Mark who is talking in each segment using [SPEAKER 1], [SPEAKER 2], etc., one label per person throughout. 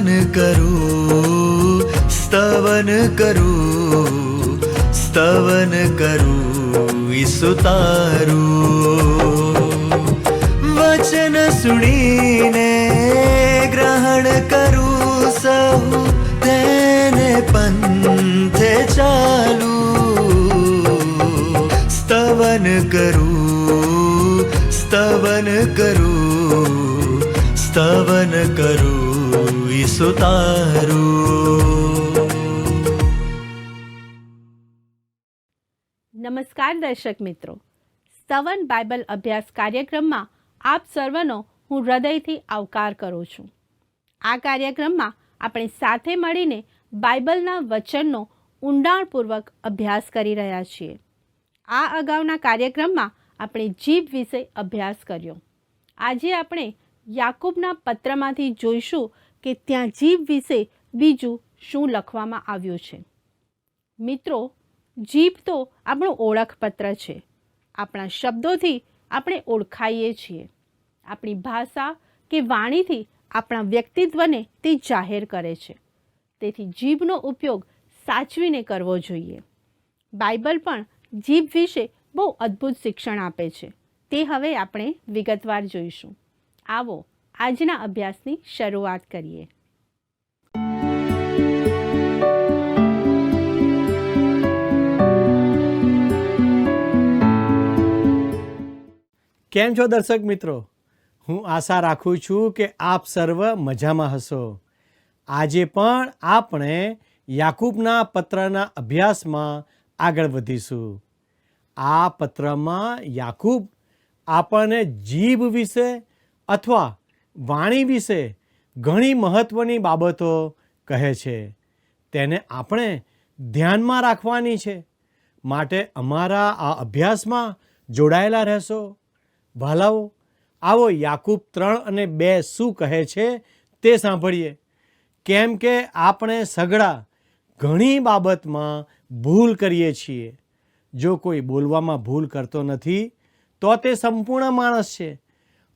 [SPEAKER 1] स्तवन करूं, स्तवन करूं, स्तवन करूं ईसु तारूं। वचन सुनीने ग्रहण करूं सहु, तेने पंथे चालू। स्तवन करूं, स्तवन करूं, स्तवन करूं ईसु तारूं।
[SPEAKER 2] નમસ્કાર દર્શક મિત્રો, સ્તવન બાઇબલ અભ્યાસ કાર્યક્રમમાં આપ સર્વનો હું હૃદયથી આવકાર કરું છું. આ કાર્યક્રમમાં આપણે સાથે મળીને બાઇબલના વચનનો ઊંડાણપૂર્વક અભ્યાસ કરી રહ્યા છીએ. આ અગાઉના કાર્યક્રમમાં આપણે જીભ વિશે અભ્યાસ કર્યો. આજે આપણે યાકૂબના પત્રમાંથી જોઈશું કે ત્યાં જીભ વિશે બીજું શું લખવામાં આવ્યું છે. મિત્રો, જીભ તો આપણું ઓળખપત્ર છે. આપણા શબ્દોથી આપણે ઓળખાઈએ છીએ. આપણી ભાષા કે વાણીથી આપણા વ્યક્તિત્વને તે જાહેર કરે છે. તેથી જીભનો ઉપયોગ સાચવીને કરવો જોઈએ. બાઇબલ પણ જીભ વિશે બહુ અદ્ભુત શિક્ષણ આપે છે. તે હવે આપણે વિગતવાર જોઈશું. આવો આજના અભ્યાસની શરૂઆત કરીએ.
[SPEAKER 3] કેમ છો દર્શક મિત્રો? હું આશા રાખું છું કે આપ સર્વ મજામાં હશો. આજે પણ આપણે યાકૂબના પત્રના અભ્યાસમાં આગળ વધીશું. આ પત્રમાં યાકૂબ આપણને જીભ વિશે અથવા વાણી વિશે ઘણી મહત્ત્વની બાબતો કહે છે. તેને આપણે ધ્યાનમાં રાખવાની છે. માટે અમારા આ અભ્યાસમાં જોડાયેલા રહેશો. ભાલાઓ, આવો યાકૂબ 3:2 શું કહે છે તે સાંભળીએ. કેમ કે આપણે સઘળા ઘણી બાબતમાં ભૂલ કરીએ છીએ. જો કોઈ બોલવામાં ભૂલ કરતો નથી તો તે સંપૂર્ણ માણસ છે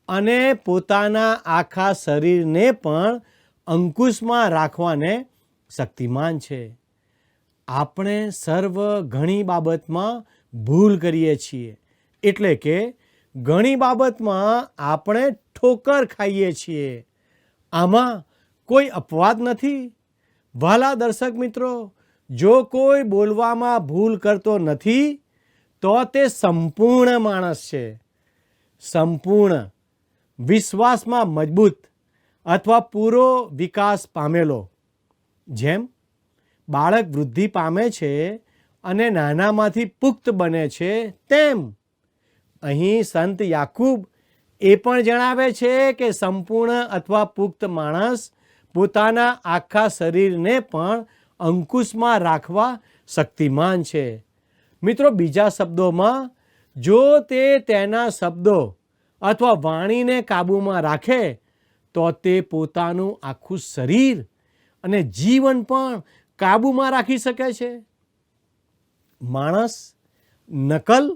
[SPEAKER 3] અને પોતાના આખા શરીરને પણ અંકુશમાં રાખવાને શક્તિમાન છે. આપણે સર્વ ઘણી બાબતમાં ભૂલ કરીએ છીએ, એટલે કે ઘણી બાબતમાં આપણે ઠોકર ખાઈએ છીએ. આમાં કોઈ અપવાદ નથી. વહાલા દર્શક મિત્રો, જો કોઈ બોલવામાં ભૂલ કરતો નથી તો તે સંપૂર્ણ માણસ છે. સંપૂર્ણ, વિશ્વાસમાં મજબૂત અથવા પૂરો વિકાસ પામેલો. જેમ બાળક વૃદ્ધિ પામે છે અને નાનામાંથી પુખ્ત બને છે, તેમ અહીં સંત યાકૂબ એ પણ જણાવે છે કે સંપૂર્ણ અથવા પુખ્ત માણસ પોતાના આખા શરીરને પણ અંકુશમાં રાખવા શક્તિમાન છે. મિત્રો, બીજા શબ્દોમાં, જો તે તેના શબ્દો અથવા વાણીને કાબૂમાં રાખે તો તે પોતાનું આખું શરીર અને જીવન પણ કાબૂમાં રાખી શકે છે. માણસ નકલ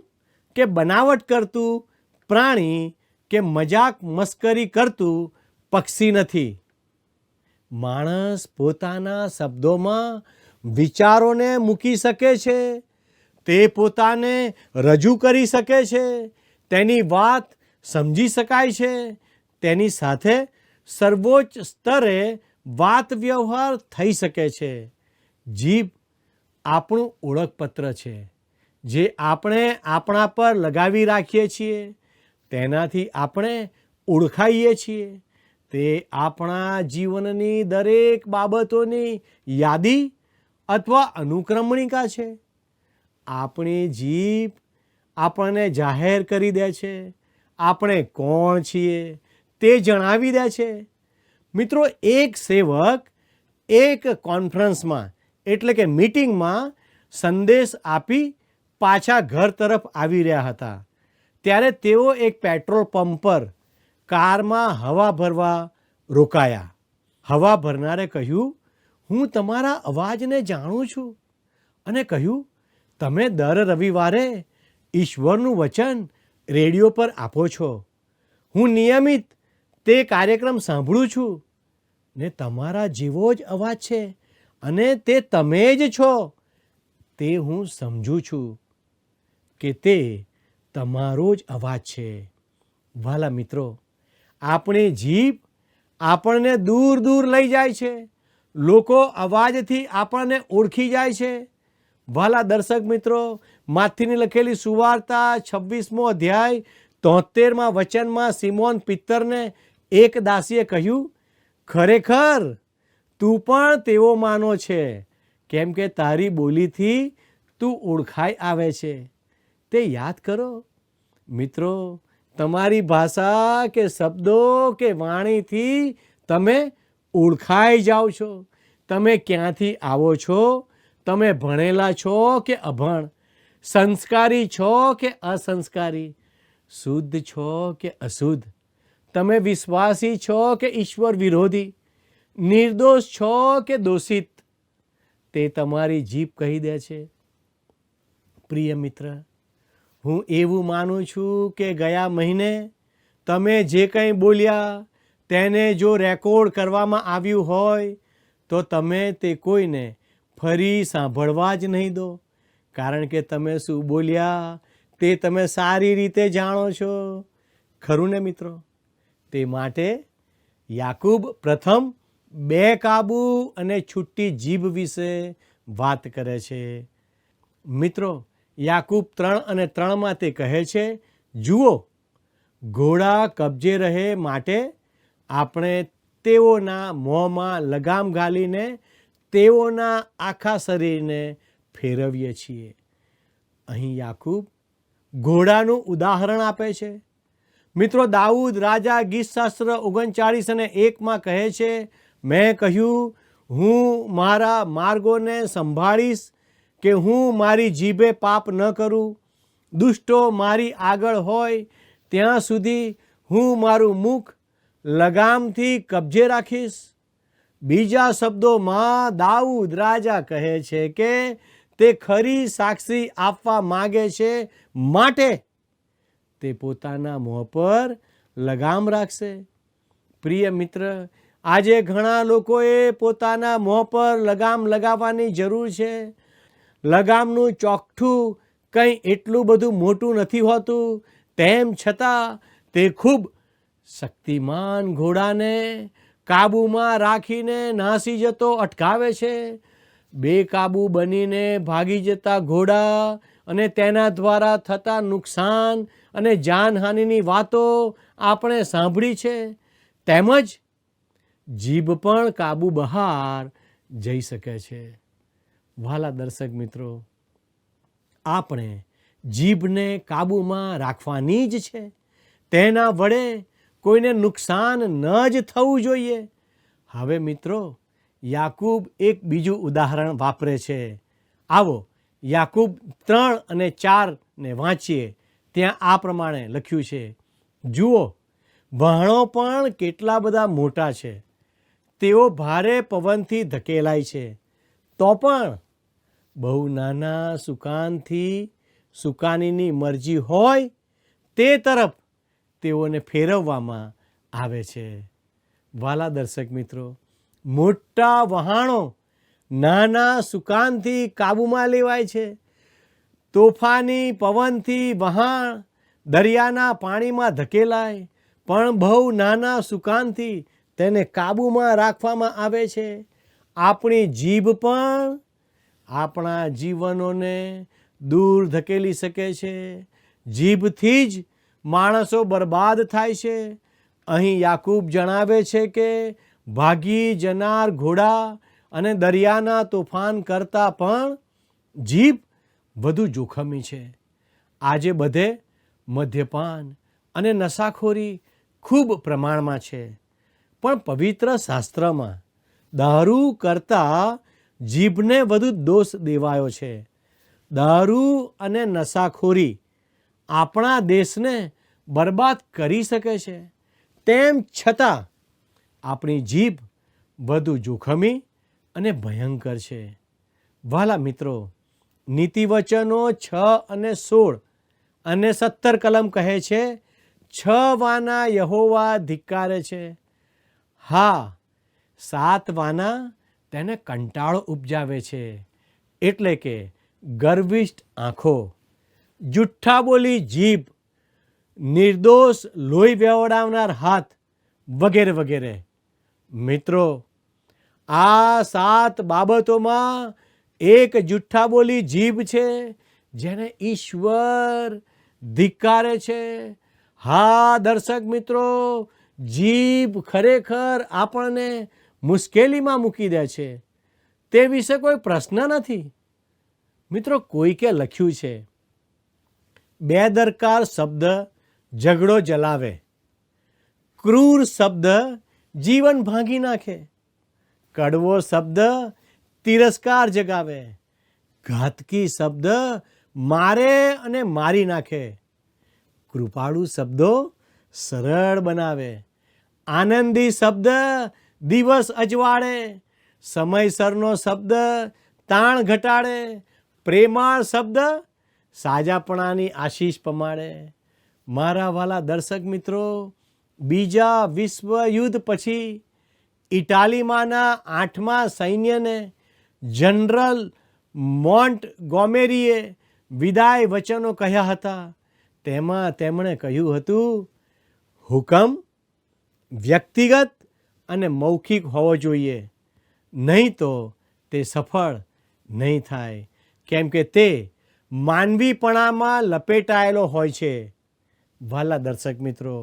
[SPEAKER 3] કે બનાવટ કરતું પ્રાણી કે મજાક મસ્કરી કરતું પક્ષી નથી. માણસ પોતાના શબ્દોમાં વિચારોને મૂકી શકે છે. તે પોતાને રજૂ કરી શકે છે. તેની વાત સમજી શકાય છે. તેની સાથે સર્વોચ્ચ સ્તરે વાત વ્યવહાર થઈ શકે છે. જીભ આપણું ઓળખપત્ર છે, જે આપણે આપણા પર લગાવી રાખીએ છીએ. તેનાથી આપણે ઓળખાઈએ છીએ. તે આપણા જીવનની દરેક બાબતોની યાદી અથવા અનુક્રમણિકા છે. આપણી જીભ આપણને જાહેર કરી દે છે. આપણે કોણ છીએ તે જણાવી દે છે. મિત્રો, એક સેવક એક કોન્ફરન્સમાં એટલે કે મીટિંગમાં સંદેશ આપી પાછા ઘર તરફ આવી રહ્યા હતા. ત્યારે તેઓ એક પેટ્રોલ પંપ પર કારમાં હવા ભરવા રોકાયા. હવા ભરનારે કહ્યું, હું તમારા અવાજને જાણું છું, અને કહ્યું, તમે દર રવિવારે ઈશ્વરનું વચન રેડિયો પર આપો છો. હું નિયમિત તે કાર્યક્રમ સાંભળું છું. ને તમારા જેવો જ અવાજ છે અને તે તમે જ છો. તે હું સમજું છું કે તે તમારો જ અવાજ છે. વાલા મિત્રો, આપણી જીભ આપણને દૂર દૂર લઈ જાય છે. લોકો અવાજથી આપણને ઓળખી જાય છે. વાલા દર્શક મિત્રો, માથીની લખેલી સુવાર્તા 26મો અધ્યાય 73મા વચનમાં સિમોન પિત્તરને એક દાસીએ કહ્યું, ખરેખર તું પણ તેવો માનો છે, કેમ કે તારી બોલીથી તું ઓળખાઈ આવે છે. તે યાદ કરો મિત્રો, તમારી ભાષા કે શબ્દો કે વાણીથી તમે ઓળખાઈ જાઓ છો. તમે ક્યાંથી આવો છો, તમે ભણેલા છો કે અભણ, સંસ્કારી છો કે અસંસ્કારી, શુદ્ધ છો કે અશુદ્ધ, તમે વિશ્વાસી છો કે ઈશ્વર વિરોધી, નિર્દોષ છો કે દોષિત, તે તમારી જીભ કહી દે છે. પ્રિય મિત્ર, હું એવું માનું છું કે ગયા મહિને તમે જે કંઈ બોલ્યા તેને જો રેકોર્ડ કરવામાં આવ્યું હોય તો તમે તે કોઈને ફરી સાંભળવા જ નહીં દો, કારણ કે તમે શું બોલ્યા તે તમે સારી રીતે જાણો છો. ખરું ને મિત્રો? તે માટે યાકૂબ પ્રથમ બેકાબૂ અને છૂટી જીભ વિશે વાત કરે છે. મિત્રો, યાકૂબ 3:3 તે કહે છે, જુઓ, ઘોડા કબજે રહે માટે આપણે તેઓના મોંમાં લગામ ઘાલીને તેઓના આખા શરીરને ફેરવીએ છીએ. અહીં યાકૂબ ઘોડાનું ઉદાહરણ આપે છે. મિત્રો, દાઉદ રાજા ગીતશાસ્ત્ર 39:1 કહે છે, મેં કહ્યું, હું મારા માર્ગોને સંભાળીશ કે હું મારી જીભે પાપ ન કરું. દુષ્ટો મારી આગળ હોય ત્યાં સુધી હું મારું મુખ લગામથી કબજે રાખીશ. બીજા શબ્દોમાં દાઉદ રાજા કહે છે કે તે ખરી સાક્ષી આપવા માગે છે, માટે તે પોતાના મોં પર લગામ રાખશે. પ્રિય મિત્ર, આજે ઘણા લોકોએ પોતાના મોં પર લગામ લગાવવાની જરૂર છે. લગામનું ચોકઠું કંઈ એટલું બધું મોટું નથી હોતું, તેમ છતાં તે ખૂબ શક્તિમાન ઘોડાને કાબૂમાં રાખીને નાસી જતો અટકાવે છે. બેકાબૂ બનીને ભાગી જતા ઘોડા અને તેના દ્વારા થતા નુકસાન અને જાનહાનિની વાતો આપણે સાંભળી છે. તેમજ જીભ પણ કાબૂ બહાર જઈ શકે છે. વાલા દર્શક મિત્રો, આપણે જીભને કાબૂમાં રાખવાની જ છે. તેના વડે કોઈને નુકસાન ન જ થવું જોઈએ. હવે મિત્રો, યાકૂબ એક બીજું ઉદાહરણ વાપરે છે. આવો યાકૂબ 3:4 વાંચીએ. ત્યાં આ પ્રમાણે લખ્યું છે, જુઓ, વહાણો પણ કેટલા બધા મોટા છે, તેઓ ભારે પવનથી ધકેલાય છે, તો પણ બહુ નાના સુકાનથી સુકાનીની મરજી હોય તે તરફ તેઓને ફેરવવામાં આવે છે. વાલા દર્શક મિત્રો, મોટા વહાણો નાના સુકાનથી કાબૂમાં લેવાય છે. તોફાની પવનથી વહાણ દરિયાના પાણીમાં ધકેલાય, પણ બહુ નાના સુકાનથી તેને કાબૂમાં રાખવામાં આવે છે. આપણી જીભ પણ આપણા જીવનોને દૂર ધકેલી શકે છે. જીભથી જ માણસો બરબાદ થાય છે. અહીં યાકૂબ જણાવે છે કે ભાગી જનાર ઘોડા અને દરિયાના તોફાન કરતાં પણ જીભ વધુ જોખમી છે. આજે બધે મદ્યપાન અને નશાખોરી ખૂબ પ્રમાણમાં છે, પણ પવિત્ર શાસ્ત્રમાં દારૂ કરતાં જીભને વધુ દોષ દેવાયો છે. દારૂ અને નશાખોરી આપણા દેશને બરબાદ કરી શકે છે. તેમ છતાં આપણી જીભ વધુ જોખમી અને ભયંકર છે. વાલા મિત્રો, નીતિવચનો 6 અને 16 અને 17 કલમ કહે છે, 6 વાના યહોવા ધિક્કારે છે. હા, સાતવાના તેને કંટાળો ઉપજાવે છે, એટલે કે ગર્વિષ્ઠ આંખો, જુઠ્ઠા બોલી જીભ, નિર્દોષ લોહી વહેવડાવનાર હાથ વગેરે વગેરે. મિત્રો, આ 7 બાબતોમાં એક જુઠ્ઠા બોલી જીભ છે, જેને ઈશ્વર ધિક્કારે છે. હા દર્શક મિત્રો, જીભ ખરેખર આપણને મુશ્કેલીમાં મૂકી દે છે. તે વિશે કોઈ પ્રશ્ન નથી. મિત્રો, કોઈકે લખ્યું છે, બેદરકાર શબ્દ ઝઘડો જલાવે, ક્રૂર શબ્દ જીવન ભાંગી નાખે, કડવો શબ્દ તિરસ્કાર જગાવે, ઘાતકી શબ્દ મારે અને મારી નાખે, કૃપાળુ શબ્દો સરળ બનાવે, આનંદી શબ્દ દિવસ અજવાળે, સમયસરનો શબ્દ તાણ ઘટાડે, પ્રેમાળ શબ્દ સાજાપણાની આશીષ પમાડે. મારા વાલા દર્શક મિત્રો, બીજા વિશ્વયુદ્ધ પછી ઇટાલીમાંના 8મા સૈન્યને જનરલ મોન્ટગોમેરીએ વિદાય વચનો કહ્યા હતા. તેમાં તેમણે કહ્યું હતું, હુકમ વ્યક્તિગત અને મૌખિક હોવો જોઈએ, નહીં તો તે સફળ નહીં થાય, કેમ કે તે માનવીપણામાં લપેટાયેલો હોય છે. વાલા દર્શક મિત્રો,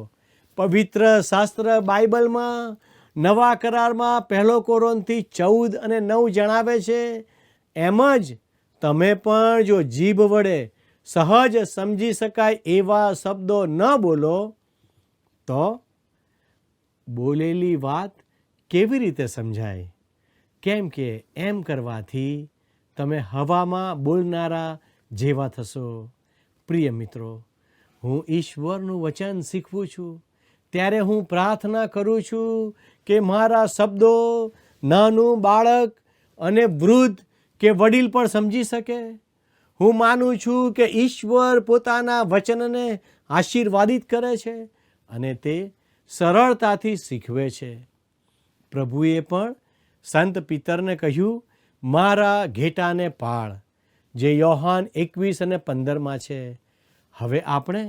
[SPEAKER 3] પવિત્ર શાસ્ત્ર બાઇબલમાં નવા કરારમાં 1 કોરિન્થી 14 અને 9 જણાવે છે, એમ જ તમે પણ જો જીભ વડે સહજ સમજી શકાય એવા શબ્દો ન બોલો તો બોલેલી વાત કેવી રીતે સમજાય? કેમ કે એમ કરવાથી તમે હવામાં બોલનારા જેવા થશો. પ્રિય મિત્રો, હું ઈશ્વરનું વચન શીખવું છું ત્યારે હું પ્રાર્થના કરું છું કે મારા શબ્દો નાનું બાળક અને વૃદ્ધ કે વડીલ પણ સમજી શકે. હું માનું છું કે ઈશ્વર પોતાના વચનને આશીર્વાદિત કરે છે અને તે સરળતાથી શીખવે છે. પ્રભુએ પણ સંત પિતરને કહ્યું, મારા ઘેટાને પાળ, જે યોહાન 21 અને 15 છે. હવે આપણે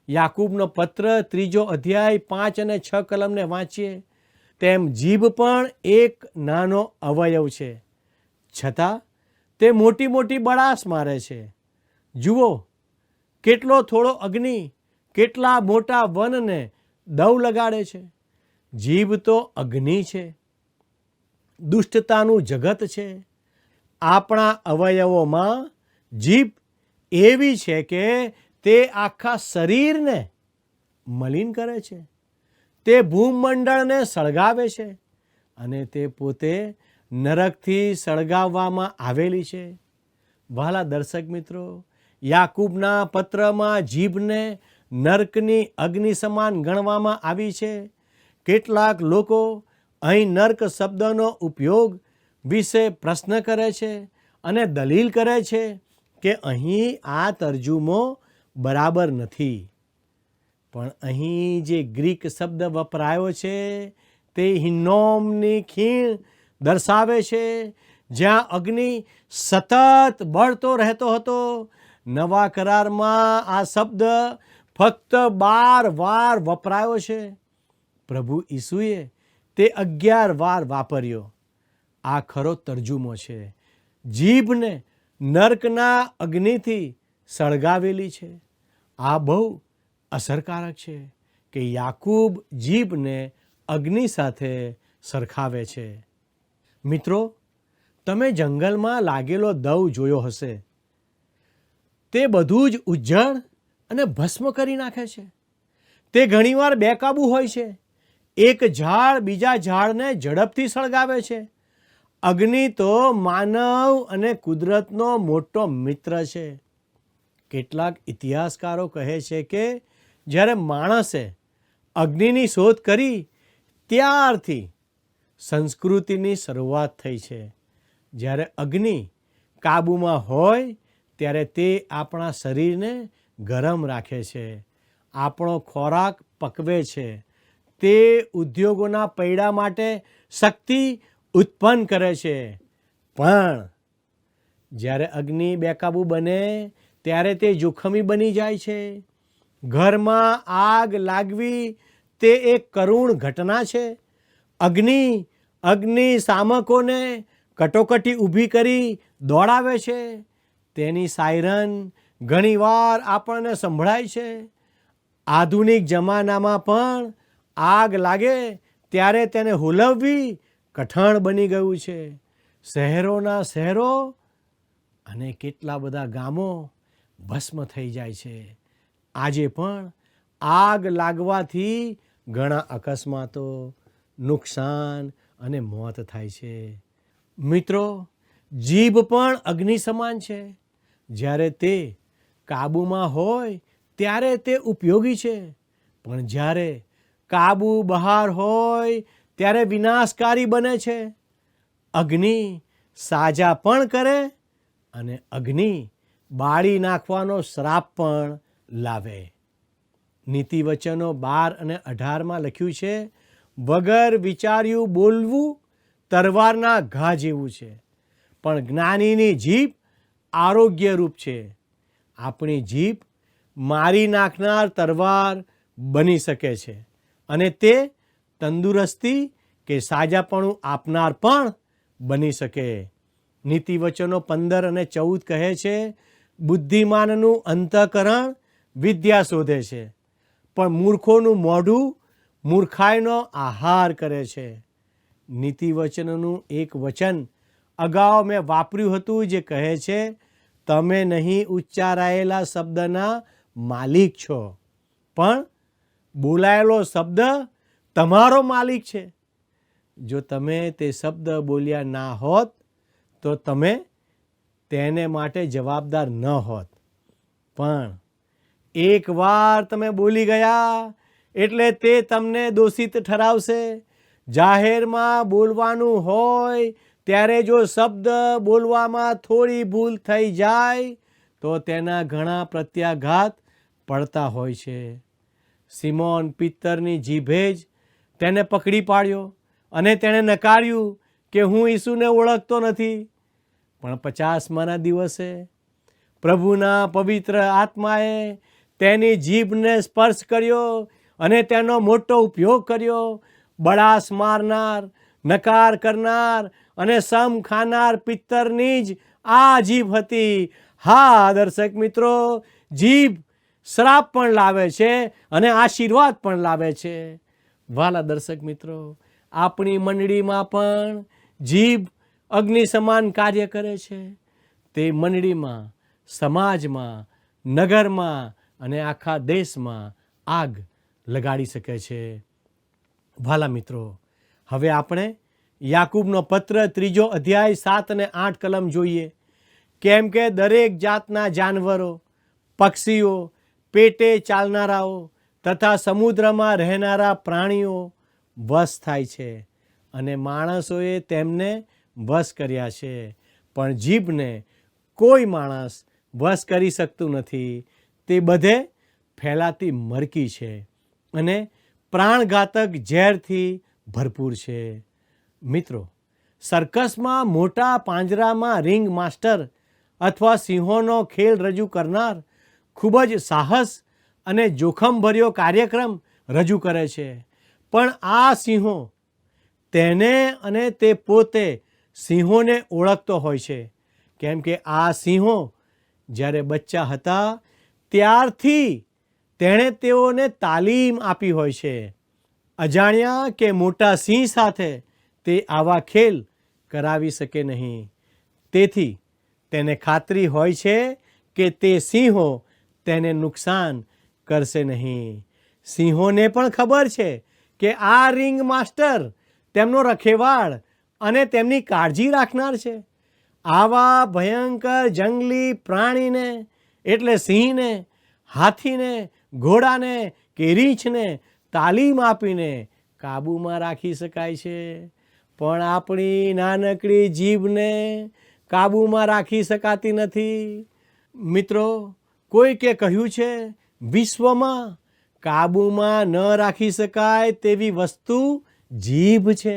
[SPEAKER 3] યાકૂબનો પત્ર 3 અધ્યાય 5 અને 6 કલમને વાંચીએ. તેમ જીભ પણ એક નાનો અવયવ છે, છતાં તે મોટી મોટી બળાશ મારે છે. જુઓ, કેટલો થોડો અગ્નિ કેટલા મોટા વનને દવ લગાડે છે. જીભ તો અગ્નિ છે, દુષ્ટતાનું જગત છે. આપણા અવયવોમાં જીભ એવી છે કે તે આખા શરીરને મલિન કરે છે. તે ભૂમંડળને સળગાવે છે અને તે પોતે નરકથી સળગાવવામાં આવેલી છે. વહાલા દર્શક મિત્રો, યાકૂબના પત્રમાં જીભને નર્કની અગ્નિ સમાન ગણવામાં આવી છે. કેટલાક લોકો અહીં નર્ક શબ્દનો ઉપયોગ વિશે પ્રશ્ન કરે છે અને દલીલ કરે છે કે અહીં આ તર્જુમો બરાબર નથી. પણ અહીં જે ગ્રીક શબ્દ વપરાયો છે તે હિન્નોમની ખીણ દર્શાવે છે, જ્યાં અગ્નિ સતત બળતો રહેતો હતો. નવા કરારમાં આ શબ્દ ફક્ત 12 વાર વપરાયો છે. પ્રભુ ઈસુએ તે 11 વાર વાપર્યો. આ ખરો તર્જુમો છે. જીભને નર્કના અગ્નિથી સળગાવેલી છે. આ બહુ અસરકારક છે કે યાકૂબ જીભને અગ્નિ સાથે સરખાવે છે. મિત્રો, તમે જંગલમાં લાગેલો દવ જોયો હશે. તે બધું જ ઉજ્જડ અને ભસ્મ કરી નાખે છે. તે ઘણીવાર બેકાબૂ હોય છે. એક ઝાડ બીજા ઝાડને ઝડપથી સળગાવે છે. અગ્નિ તો માનવ અને કુદરતનો મોટો મિત્ર છે. કેટલાક ઇતિહાસકારો કહે છે કે જ્યારે માણસે અગ્નિની શોધ કરી ત્યારથી સંસ્કૃતિની શરૂઆત થઈ છે. જ્યારે અગ્નિ કાબૂમાં હોય ત્યારે તે આપણા શરીરને ગરમ રાખે છે, આપણો ખોરાક પકવે છે, તે ઉદ્યોગોના પૈડા માટે શક્તિ ઉત્પન્ન કરે છે. પણ જ્યારે અગ્નિ બેકાબૂ બને ત્યારે તે જોખમી બની જાય છે. ઘરમાં આગ લાગવી તે એક કરુણ ઘટના છે. અગ્નિ શામકોને કટોકટી ઊભી કરી દોડાવે છે. તેની સાયરન ઘણીવાર આપણને સંભળાય છે. આધુનિક જમાનામાં પણ આગ લાગે ત્યારે તેને હુલવવી કઠણ બની ગયું છે. શહેરોના શહેરો અને કેટલા બધા ગામો ભસ્મ થઈ જાય છે. આજે પણ આગ લાગવાથી ઘણા અકસ્માતો, નુકસાન અને મોત થાય છે. મિત્રો, જીભ પણ અગ્નિ સમાન છે. જ્યારે તે કાબૂમાં હોય ત્યારે તે ઉપયોગી છે, પણ જ્યારે કાબુ બહાર હોય ત્યારે વિનાશકારી બને છે. અગ્નિ સાજા પણ કરે અને અગ્નિ બાળી નાખવાનો શ્રાપ પણ લાવે. નીતિવચનો 12 અને 18માં લખ્યું છે, વગર વિચાર્યું બોલવું તરવારના ઘા જેવું છે, પણ જ્ઞાનીની જીભ આરોગ્યરૂપ છે. આપણી જીભ મારી નાખનાર તરવાર બની શકે છે અને તે તંદુરસ્તી કે સાજાપણું આપનાર પણ બની શકે. નીતિવચનો 15 અને 14 કહે છે, બુદ્ધિમાનનું અંતઃકરણ વિદ્યા શોધે છે, પણ મૂર્ખોનું મોઢું મૂર્ખાઈનો આહાર કરે છે. નીતિવચનનું એક વચન અગાઉ મેં વાપર્યું હતું જે કહે છે, તમે નહીં ઉચ્ચારાયેલા શબ્દના માલિક છો, પણ બોલાયેલો શબ્દ તમારો માલિક છે. જો તમે તે શબ્દ બોલ્યા ના હોત તો તમે તેને માટે જવાબદાર ન હોત. પણ એકવાર તમે બોલી ગયા એટલે તે તમને દોષિત ઠરાવશે. જાહેરમાં બોલવાનું હોય ત્યારે જો શબ્દ બોલવામાં થોડી ભૂલ થઈ જાય તો તેના ઘણા પ્રત્યાઘાત પડતા હોય છે. સિમોન પિત્તરની જીભે જ તેને પકડી પાડ્યો અને તેણે નકાર્યું કે હું ઈસુને ઓળખતો નથી. પણ 50માના દિવસે પ્રભુના પવિત્ર આત્માએ તેની જીભને સ્પર્શ કર્યો અને તેનો મોટો ઉપયોગ કર્યો. બળાસ મારનાર, નકાર કરનાર અને સમ ખાનાર પિત્તરની જ આ જીભ હતી. હા દર્શક મિત્રો, જીભ શ્રાપ પણ લાવે છે અને આશીર્વાદ પણ લાવે છે. વાલા દર્શક મિત્રો, આપણી મંડળીમાં પણ જીભ અગ્નિ સમાન કાર્ય કરે છે. તે મંડળીમાં, સમાજમાં, નગરમાં અને આખા દેશમાં આગ લગાડી શકે છે. વાલા મિત્રો, હવે આપણે યાકૂબનો પત્ર 3 અધ્યાય 7 અને 8 કલમ જોઈએ. કેમ કે દરેક જાતના જાનવરો, પક્ષીઓ, પેટે ચાલનારાઓ તથા સમુદ્રમાં રહેનારા પ્રાણીઓ વશ થાય છે અને માણસોએ તેમને વશ કર્યા છે, પણ જીભને કોઈ માણસ વશ કરી શકતું નથી. તે બધે ફેલાતી મરકી છે અને પ્રાણઘાતક ઝેરથી ભરપૂર છે. મિત્રો, સર્કસમાં મોટા પાંજરામાં રિંગ માસ્ટર અથવા સિંહોનો ખેલ રજૂ કરનાર ખૂબ જ સાહસ અને જોખમભર્યો કાર્યક્રમ રજૂ કરે છે. પણ આ સિંહો તેને અને તે પોતે સિંહોને ઓળખતો હોય છે, કેમ કે આ સિંહો જ્યારે બચ્ચા હતા ત્યારથી તેણે તેઓને તાલીમ આપી હોય છે. અજાણ્યા કે મોટા સિંહ સાથે તે આવા ખેલ કરાવી શકે નહીં. તેથી તેને ખાતરી હોય છે કે તે સિંહો તેને નુકસાન કરશે નહીં. સિંહોને પણ ખબર છે કે આ રિંગ માસ્ટર તેમનો રખેવાળ અને તેમની કાળજી રાખનાર છે. આવા ભયંકર જંગલી પ્રાણીને એટલે સિંહને, હાથીને, ઘોડાને કે રીંછને તાલીમ આપીને કાબૂમાં રાખી શકાય છે, પણ આપણી નાનકડી જીભને કાબૂમાં રાખી શકાતી નથી. મિત્રો, કોઈકે કહ્યું છે વિશ્વમાં કાબૂમાં ન રાખી શકાય તેવી વસ્તુ જીભ છે.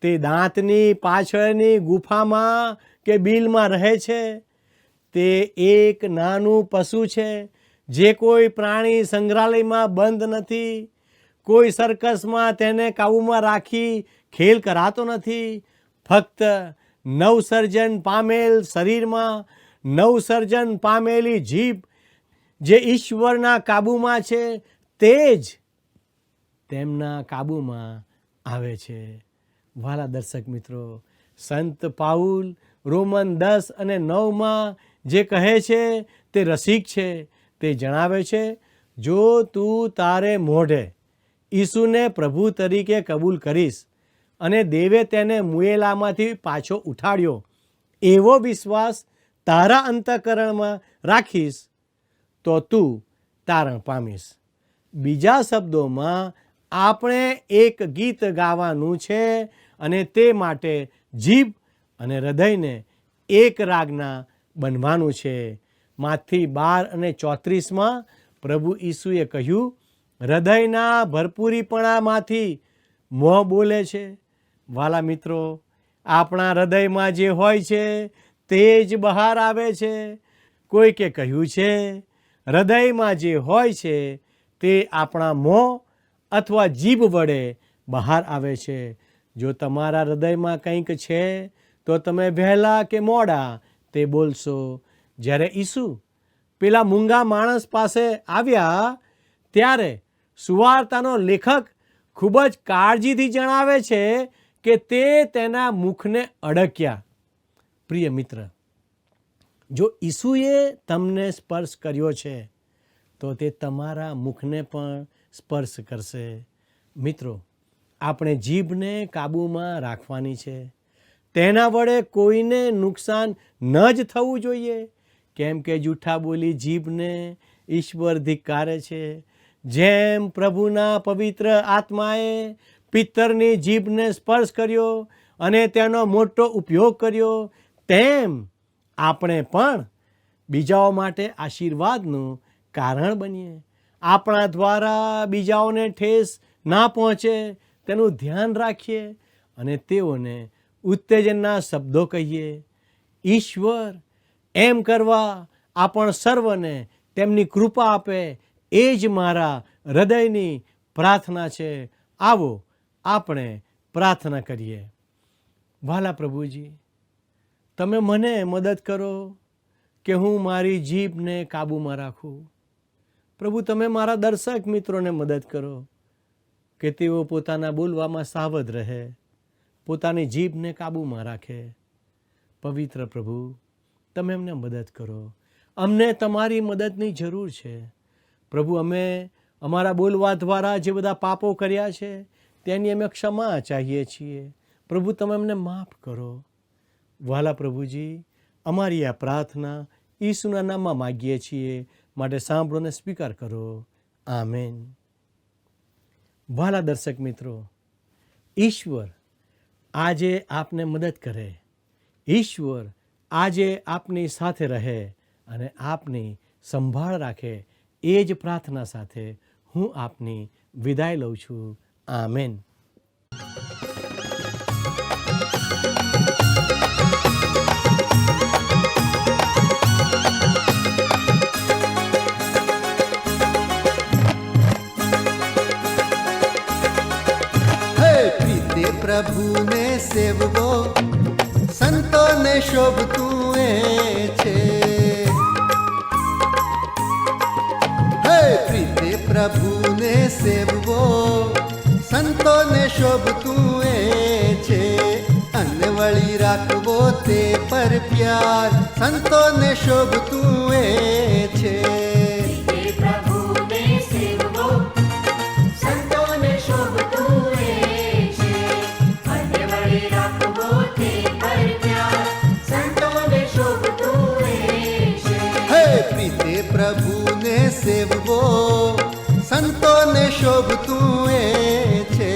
[SPEAKER 3] તે દાંતની પાછળની ગુફામાં કે બિલમાં રહે છે. તે એક નાનું પશુ છે જે કોઈ પ્રાણી સંગ્રહાલયમાં બંધ નથી. કોઈ સર્કસમાં તેને કાબૂમાં રાખી ખેલ કરાતો નથી. ફક્ત નવસર્જન પામેલ શરીરમાં નવસર્જન પામેલી જીભ જે ઈશ્વરના કાબૂમાં છે તે જ તેમના કાબૂમાં આવે છે. વાલા દર્શક મિત્રો, સંત પાઉલ રોમન 10 અને 9 જે કહે છે તે રસિક છે. તે જણાવે છે, જો તું તારે મોઢે ઈસુને પ્રભુ તરીકે કબૂલ કરીશ અને દેવે તેને મુએલામાંથી પાછો ઉઠાડ્યો એવો વિશ્વાસ તારા અંતઃકરણમાં રાખીશ તો તું તારણ પામીશ. બીજા શબ્દોમાં આપણે એક ગીત ગાવાનું છે અને તે માટે જીભ અને હૃદયને એક રાગના બનવાનું છે. માથી 12 અને 34 પ્રભુ ઈસુએ કહ્યું, હૃદયના ભરપૂરીપણામાંથી મોં બોલે છે. વાલા મિત્રો, આપણા હૃદયમાં જે હોય છે તે જ બહાર આવે છે. કોઈકે કહ્યું છે, હૃદયમાં જે હોય છે તે આપણા મોં અથવા જીભ વડે બહાર આવે છે. જો તમારા હૃદયમાં કંઈક છે તો તમે વહેલા કે મોડા તે બોલશો. જ્યારે ઈસુ પેલા મૂંગા માણસ પાસે આવ્યા ત્યારે સુવાર્તાનો લેખક ખૂબ જ કાળજીથી જણાવે છે કે તે તેના મુખને અડક્યા. પ્રિય મિત્ર, જો ઈસુએ તમને સ્પર્શ કર્યો છે તો તે તમારા મુખને પણ સ્પર્શ કરશે. મિત્રો, આપણે જીભને કાબૂમાં રાખવાની છે. તેના વડે કોઈને નુકસાન ન જ થવું જોઈએ, કેમ કે જૂઠા બોલી જીભને ઈશ્વર ધિક્કારે છે. જેમ પ્રભુના પવિત્ર આત્માએ પિત્તરની જીભને સ્પર્શ કર્યો અને તેનો મોટો ઉપયોગ કર્યો, તેમ આપણે પણ બીજાઓ માટે આશીર્વાદનું કારણ બનીએ. આપણા દ્વારા બીજાઓને ઠેસ ના પહોંચે તેનું ધ્યાન રાખીએ અને તેઓને ઉત્તેજનના શબ્દો કહીએ. ઈશ્વર એમ કરવા આપણ સર્વને તેમની કૃપા આપે એ જ મારા હૃદયની પ્રાર્થના છે. આવો આપણે પ્રાર્થના કરીએ. વાલા પ્રભુજી, તમે મને મદદ કરો કે હું મારી જીભને કાબૂમાં રાખું. પ્રભુ, તમે મારા દર્શક મિત્રોને મદદ કરો કે તેઓ પોતાના બોલવામાં સાવધ રહે, પોતાની જીભને કાબૂમાં રાખે. પવિત્ર પ્રભુ, તમે અમને મદદ કરો. અમને તમારી મદદની જરૂર છે. પ્રભુ, અમે અમારા બોલવા દ્વારા જે બધા પાપો કર્યા છે તેની અમે ક્ષમા ચાહીએ છીએ. પ્રભુ, તમે અમને માફ કરો. વાલા પ્રભુજી, અમારી આ પ્રાર્થના ઈસુના નામમાં માગીએ છીએ, માટે સાંભળોને સ્વીકાર કરો. આમેન. વાલા દર્શક મિત્રો, ઈશ્વર આજે આપને મદદ કરે. ઈશ્વર આજે આપની સાથે રહે અને આપની સંભાળ રાખે. એ જ પ્રાર્થના સાથે હું આપની વિદાય લઉં છું. આમેન.
[SPEAKER 4] પ્રભુને સેવવો સંતોને શોભતું એ છે. હે પ્રીતે પ્રભુને સેવવો સંતોને શોભતું એ છે. અનવળી રાખવો તે પર પ્યાર સંતોને શોભતું એ છે. પ્રભુને સેવવો સંતોને શોભતું એ છે.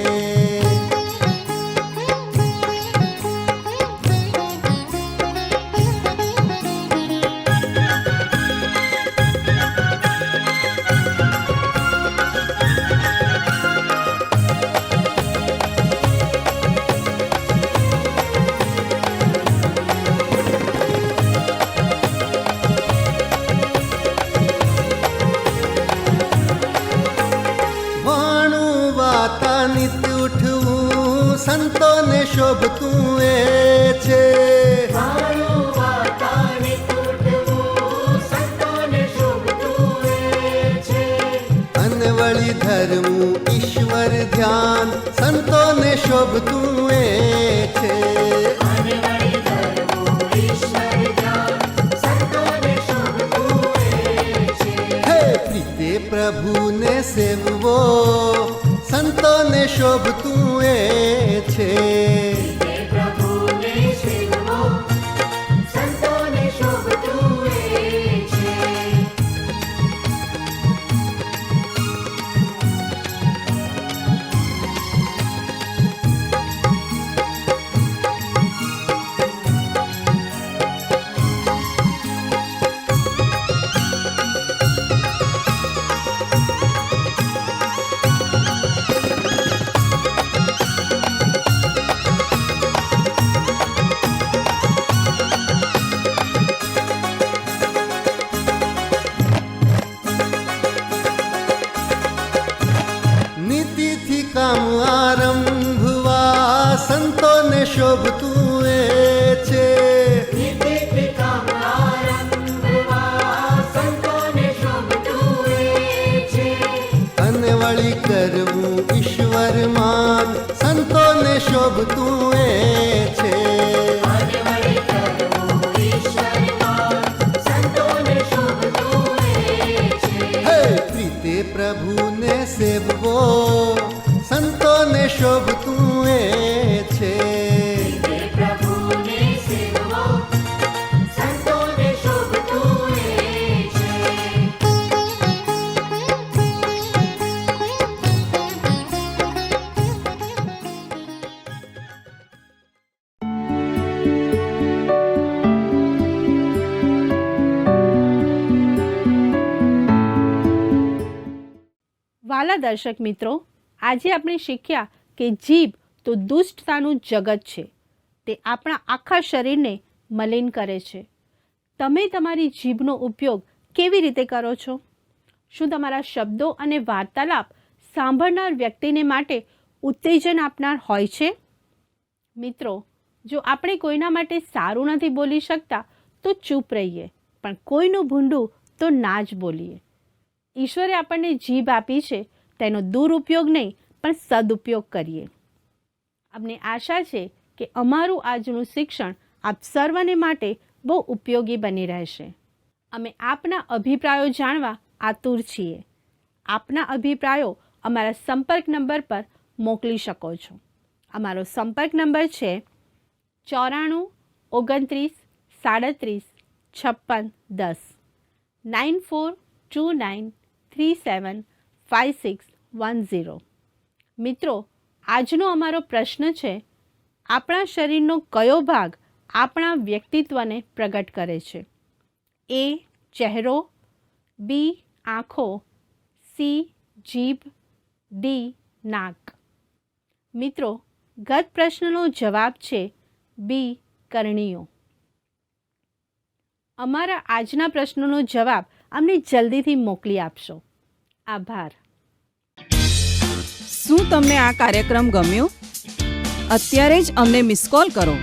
[SPEAKER 4] સંતોને શોભતું એ છે. અને વળી ધર્મું ઈશ્વર ધ્યાન સંતોને શોભતું એ છે. હે પ્રીતે પ્રભુને સેવવો સંતોને શોભતું એ છે. નીતિથી કામ આરંભવા સંતોને શોભતું એ છે. અને વળી કરવું ઈશ્વર માન સંતોને શોભતું એ છે. હે પ્રીતે પ્રભુને સેવવો સંતોને શોભતું એ છે.
[SPEAKER 2] વાલા દર્શક મિત્રો, આજે આપણે શીખ્યા કે જીભ તો દુષ્ટતાનું જગત છે. તે આપણા આખા શરીરને મલિન કરે છે. તમે તમારી જીભનો ઉપયોગ કેવી રીતે કરો છો? શું તમારા શબ્દો અને વાર્તાલાપ સાંભળનાર વ્યક્તિને માટે ઉત્તેજન આપનાર હોય છે? મિત્રો, જો આપણે કોઈના માટે સારું નથી બોલી શકતા તો ચૂપ રહીએ, પણ કોઈનું ભૂંડું તો ના જ બોલીએ. ઈશ્વરે આપણને જીભ આપી છે, તેનો દુરુપયોગ નહીં પણ સદુપયોગ કરીએ. અમને આશા છે કે અમારું આજનું શિક્ષણ આપ સર્વને માટે બહુ ઉપયોગી બની રહેશે. અમે આપના અભિપ્રાયો જાણવા આતુર છીએ. આપના અભિપ્રાયો અમારા સંપર્ક નંબર પર મોકલી શકો છો. અમારો સંપર્ક નંબર છે 94 29 37 56 10 9429 375610. મિત્રો, આજનો અમારો પ્રશ્ન છે, આપણા શરીરનો કયો ભાગ આપણા વ્યક્તિત્વને પ્રગટ કરે છે? એ. ચહેરો, બી. આંખો, સી. જીભ, ડી. નાક. મિત્રો, ગત પ્રશ્નનો જવાબ છે બી. કરણીઓ. અમારા આજના પ્રશ્નનો જવાબ અમને જલ્દીથી મોકલી આપશો. આભાર.
[SPEAKER 5] શું તમને આ કાર્યક્રમ ગમ્યો? અત્યારે જ અમને મિસ કોલ કરો.